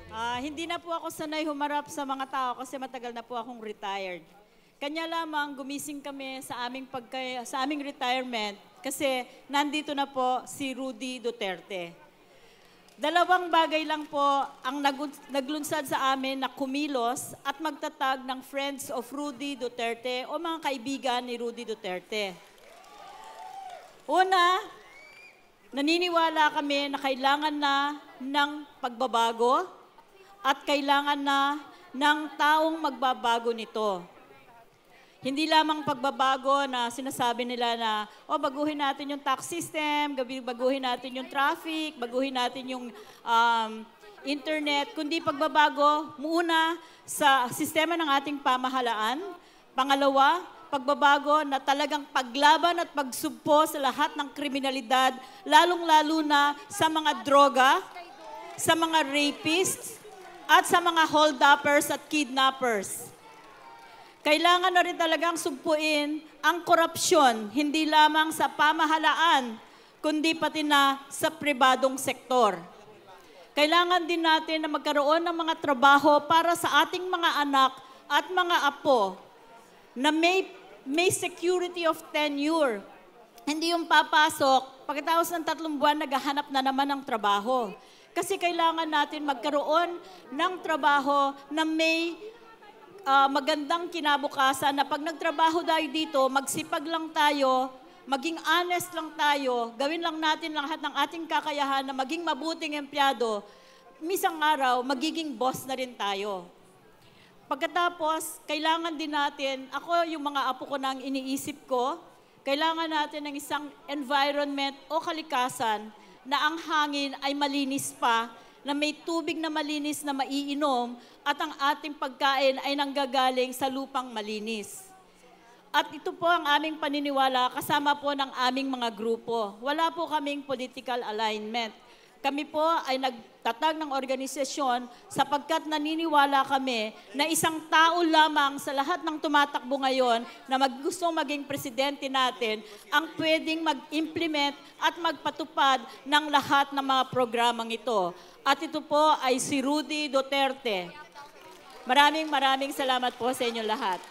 Hindi na po ako sanay humarap sa mga tao kasi matagal na po akong retired. Kanya lamang gumising kami sa aming retirement kasi nandito na po si Rudy Duterte. Dalawang bagay lang po ang naglunsad sa amin na kumilos at magtatag ng Friends of Rudy Duterte o mga kaibigan ni Rudy Duterte. Una, naniniwala kami na kailangan na ng pagbabago at kailangan na ng taong magbabago nito. Hindi lamang pagbabago na sinasabi nila na, baguhin natin yung tax system, baguhin natin yung traffic, baguhin natin yung internet, kundi pagbabago muna sa sistema ng ating pamahalaan. Pangalawa, pagbabago na talagang paglaban at pagsugpo sa lahat ng kriminalidad, lalong-lalo na sa mga droga, sa mga rapists, at sa mga hold-uppers at kidnappers. Kailangan na rin talagang sugpuin ang korupsyon, hindi lamang sa pamahalaan, kundi pati na sa pribadong sektor. Kailangan din natin na magkaroon ng mga trabaho para sa ating mga anak at mga apo na may security of tenure. Hindi yung papasok, pagkatapos ng 3 buwan, naghahanap na naman ng trabaho. Kasi kailangan natin magkaroon ng trabaho na may magandang kinabukasan na pag nagtrabaho tayo dito, magsipag lang tayo, maging honest lang tayo, gawin lang natin lahat ng ating kakayahan na maging mabuting empleyado, misang araw, magiging boss na rin tayo. Pagkatapos, kailangan din natin, ako yung mga apo ko nang iniisip ko, kailangan natin ng isang environment o kalikasan na ang hangin ay malinis pa, na may tubig na malinis na maiinom at ang ating pagkain ay nanggagaling sa lupang malinis. At ito po ang aming paniniwala kasama po ng aming mga grupo. Wala po kaming political alignment. Kami po ay nagtatag ng organisasyon sapagkat naniniwala kami na isang tao lamang sa lahat ng tumatakbo ngayon na gustong maging presidente natin ang pwedeng mag-implement at magpatupad ng lahat ng mga programang ito. At ito po ay si Rudy Duterte. Maraming salamat po sa inyo lahat.